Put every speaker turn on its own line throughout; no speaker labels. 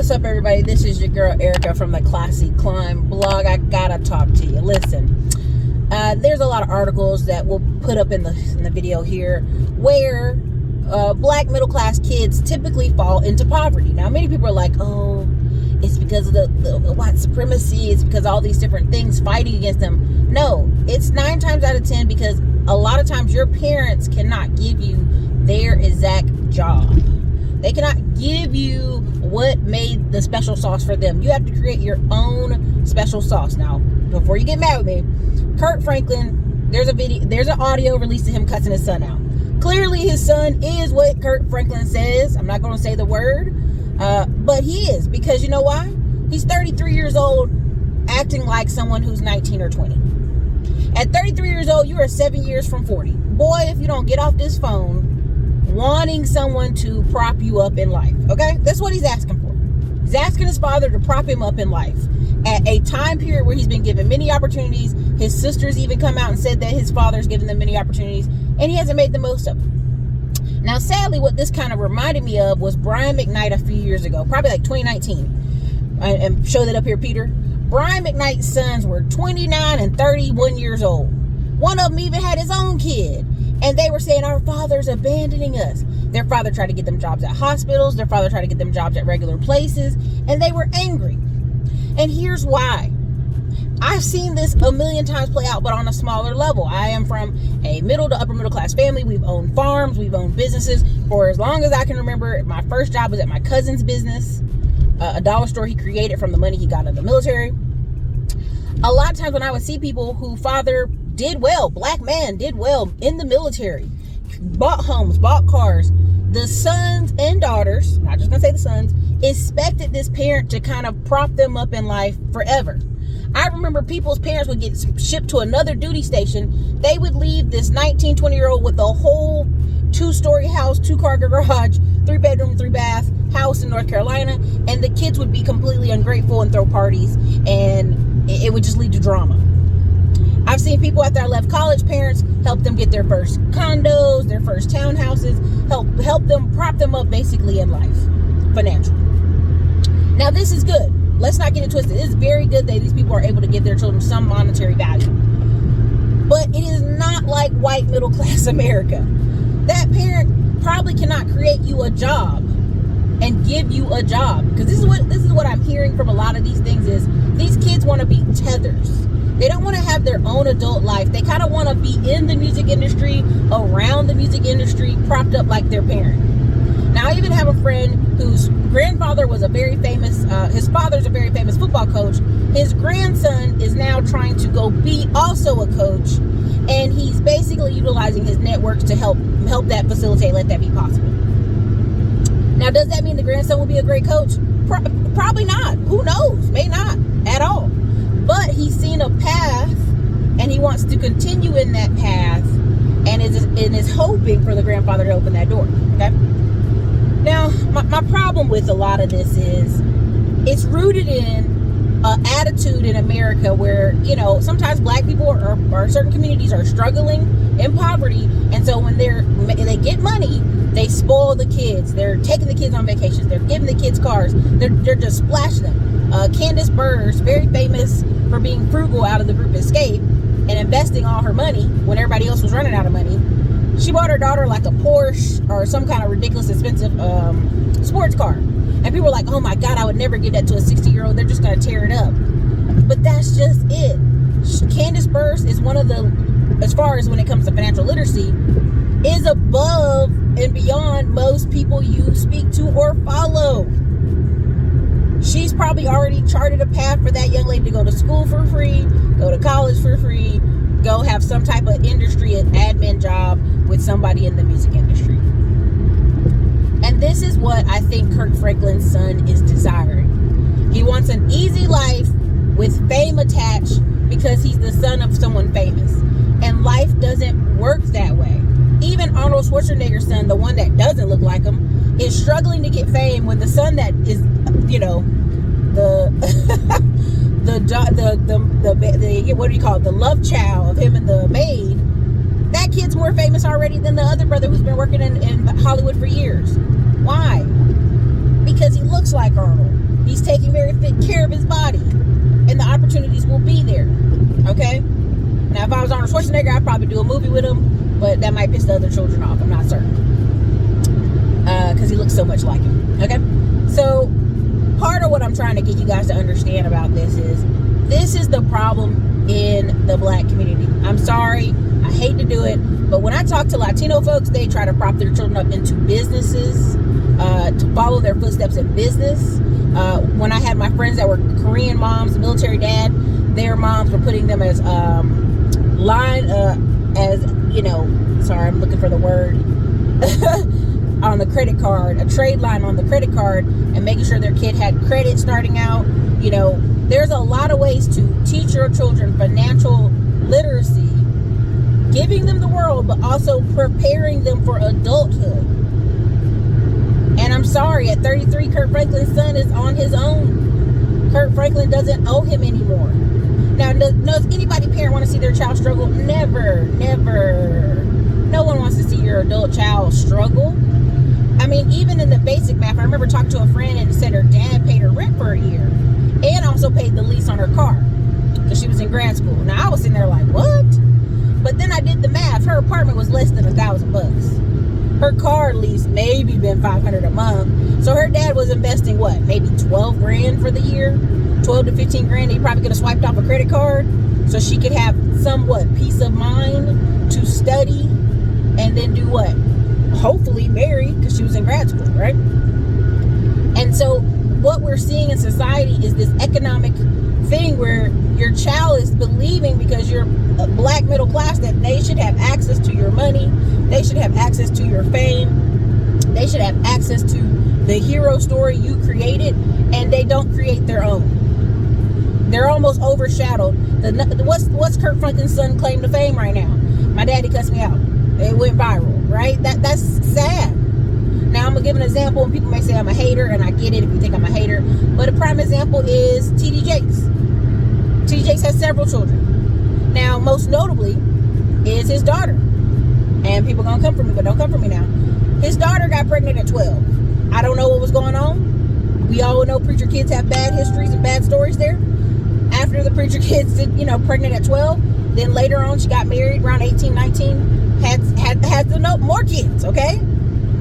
What's up, everybody? This is your girl Erica from the Classy Climb blog. I gotta talk to you. Listen, there's a lot of articles that we'll put up in the video here where black middle class kids typically fall into poverty. Now, many people are like, oh, it's because of the white supremacy. It's because of all these different things fighting against them. No, it's 9 times out of 10 because a lot of times your parents cannot give you their exact job. They cannot give you what made the special sauce for them. You have to create your own special sauce. Now, before you get mad with me, Kirk Franklin, there's an audio released of him cussing his son out. Clearly, his son is what Kirk Franklin says. I'm not going to say the word, but he is, because you know why? He's 33 years old, acting like someone who's 19 or 20. At 33 years old, you are 7 years from 40. Boy, if you don't get off this phone wanting someone to prop you up in life, okay? That's what he's asking for. He's asking his father to prop him up in life at a time period where he's been given many opportunities. His sisters even come out and said that his father's given them many opportunities, and he hasn't made the most of them. Now, sadly, what this kind of reminded me of was Brian McKnight a few years ago, probably like 2019. And show that up here, Peter. Brian McKnight's sons were 29 and 31 years old. One of them even had his own kid. And they were saying, our father's abandoning us. Their father tried to get them jobs at hospitals. Their father tried to get them jobs at regular places. And they were angry. And here's why. I've seen this a million times play out, but on a smaller level. I am from a middle to upper middle class family. We've owned farms. We've owned businesses. For as long as I can remember, my first job was at my cousin's business, a dollar store he created from the money he got in the military. A lot of times when I would see people who father did well, black man did well in the military, bought homes, bought cars, the sons and daughters, not just gonna say the sons, expected this parent to kind of prop them up in life forever. I remember people's parents would get shipped to another duty station. They would leave this 19, 20-year-old with a whole 2-story house, 2-car garage, 3-bedroom, 3-bath house in North Carolina, and the kids would be completely ungrateful and throw parties, and it would just lead to drama. I've seen people after I left college, parents help them get their first condos, their first townhouses, help them prop them up basically in life, financially. Now, this is good. Let's not get it twisted. It's very good that these people are able to give their children some monetary value. But it is not like white middle class America. That parent probably cannot create you a job and give you a job. Because this is what I'm hearing from a lot of these things is these kids want to be tethers. They don't want to have their own adult life. They kind of want to be in the music industry, around the music industry, propped up like their parent. Now, I even have a friend whose grandfather was his father's a very famous football coach. His grandson is now trying to go be also a coach, and he's basically utilizing his networks to help that facilitate, let that be possible. Now, does that mean the grandson will be a great coach? Probably not. Who knows? May not at all. But he's seen a path, and he wants to continue in that path, and is hoping for the grandfather to open that door. Okay. Now, my problem with a lot of this is it's rooted in an attitude in America where, you know, sometimes black people or certain communities are struggling in poverty, and so when they get money, they spoil the kids. They're taking the kids on vacations. They're giving the kids cars. They're just splashing them. Candace Burrs, very famous for being frugal out of the group Escape and investing all her money when everybody else was running out of money. She bought her daughter like a Porsche or some kind of ridiculous expensive sports car. And people were like, oh my God, I would never give that to a 60-year-old. They're just going to tear it up. But that's just it. Candace Burrs is one of the, as far as when it comes to financial literacy, is above and beyond most people you speak to or follow. She's probably already charted a path for that young lady to go to school for free, go to college for free, go have some type of industry admin job with somebody in the music industry. And this is what I think Kirk Franklin's son is desiring. He wants an easy life with fame attached because he's the son of someone famous. And life doesn't work that way. Even Arnold Schwarzenegger's son, the one that doesn't look like him, is struggling to get fame when the son that is, you know, the what do you call it? The love child of him and the maid. That kid's more famous already than the other brother who's been working in Hollywood for years. Why? Because he looks like Arnold. He's taking very good care of his body, and the opportunities will be there. Okay. Now, if I was Arnold Schwarzenegger, I'd probably do a movie with him, but that might piss the other children off. I'm not certain, because he looks so much like him. Okay. So part of what I'm trying to get you guys to understand about this is the problem in the black community. I'm sorry, I hate to do it, but when I talk to Latino folks, they try to prop their children up into businesses, to follow their footsteps in business. When I had my friends that were Korean moms, military dad, their moms were putting them as sorry, I'm looking for the word, on the credit card, a trade line on the credit card, and making sure their kid had credit starting out. There's a lot of ways to teach your children financial literacy, giving them the world, but also preparing them for adulthood. And I'm sorry, at 33, Kirk Franklin's son is on his own. Kirk Franklin doesn't owe him anymore. Now, does anybody parent want to see their child struggle? Never, never. No one wants to see your adult child struggle. I mean, even in the basic math, I remember talking to a friend and said her dad paid her rent for a year and also paid the lease on her car because she was in grad school. Now, I was sitting there like, what? But then I did the math. Her apartment was less than $1,000. Her car lease maybe been $500 a month. So her dad was investing what? Maybe 12 grand for the year, 12 to 15 grand. He probably could have swiped off a credit card so she could have somewhat peace of mind to study and then do what? Hopefully marry, because she was in grad school, right? And so what we're seeing in society is this economic thing where your child is believing, because you're a black middle class, that they should have access to your money, they should have access to your fame, they should have access to the hero story you created, and they don't create their own. They're almost overshadowed. What's Kirk Franklin's son claim to fame right now? My daddy cussed me out. It went viral, right? That's sad. Now, I'm going to give an example, and people may say I'm a hater, and I get it if you think I'm a hater. But a prime example is T.D. Jakes. T.D. Jakes has several children. Now, most notably is his daughter. And people are going to come for me, but don't come for me now. His daughter got pregnant at 12. I don't know what was going on. We all know preacher kids have bad histories and bad stories there. After the preacher kids did, pregnant at 12, then later on she got married around 18, 19, had more kids, okay?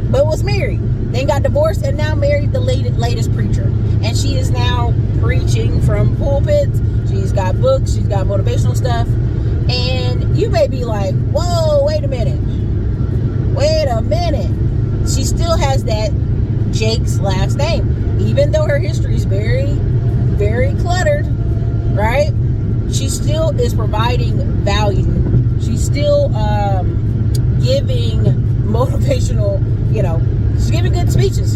But was married, then got divorced, and now married the latest preacher. And she is now preaching from pulpits. She's got books, she's got motivational stuff. And you may be like, whoa, wait a minute. She still has that Jake's last name. Even though her history is very, very cluttered, right? She still is providing value. She's still giving motivational, she's giving good speeches.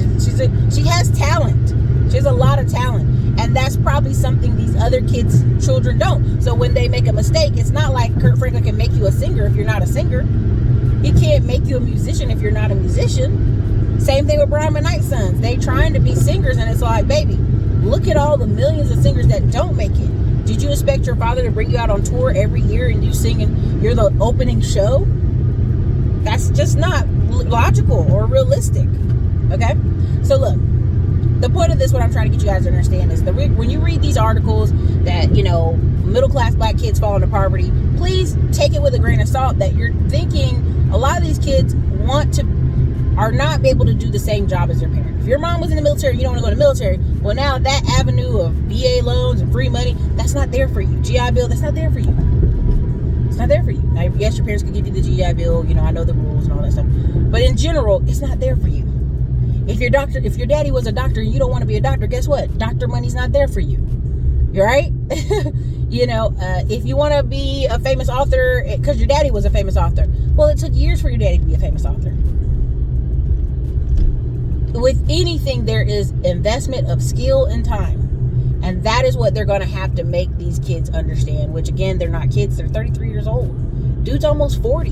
She has talent. She has a lot of talent. And that's probably something these other kids' children don't. So when they make a mistake, it's not like Kirk Franklin can make you a singer if you're not a singer. He can't make you a musician if you're not a musician. Same thing with Brian McKnight's sons. They trying to be singers, and it's like, baby, look at all the millions of singers that don't make it. Did you expect your father to bring you out on tour every year and you singing, you're the opening show? That's just not logical or realistic. Okay? So look, the point of this, what I'm trying to get you guys to understand is that when you read these articles that, middle class black kids fall into poverty, please take it with a grain of salt that you're thinking a lot of these kids are not able to do the same job as their parents. If your mom was in the military, you don't want to go to the military. Well, now that avenue of VA loans and free money, that's not there for you. GI Bill, that's not there for you. It's not there for you. Now, yes, your parents could give you the GI Bill. I know the rules and all that stuff. But in general, it's not there for you. If your daddy was a doctor and you don't want to be a doctor, guess what? Doctor money's not there for you. You're right? If you want to be a famous author because your daddy was a famous author, well, it took years for your daddy to be a famous author. With anything, there is investment of skill and time. And that is what they're going to have to make these kids understand, which, again, they're not kids. They're 33 years old. Dude's almost 40.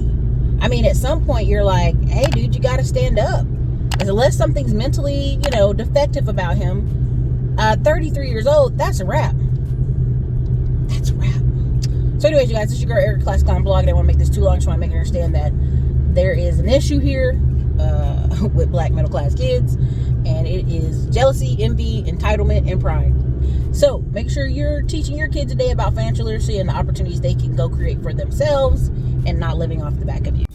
I mean, at some point, you're like, hey, dude, you got to stand up. Unless something's mentally, defective about him, 33 years old, that's a wrap. That's a wrap. So anyways, you guys, this is your girl, Erica Classic Clown Blog. I don't want to make this too long. I just want to make you understand that there is an issue here with black middle class kids, and it is jealousy, envy, entitlement, and pride. So make sure you're teaching your kids today about financial literacy and the opportunities they can go create for themselves and not living off the back of you.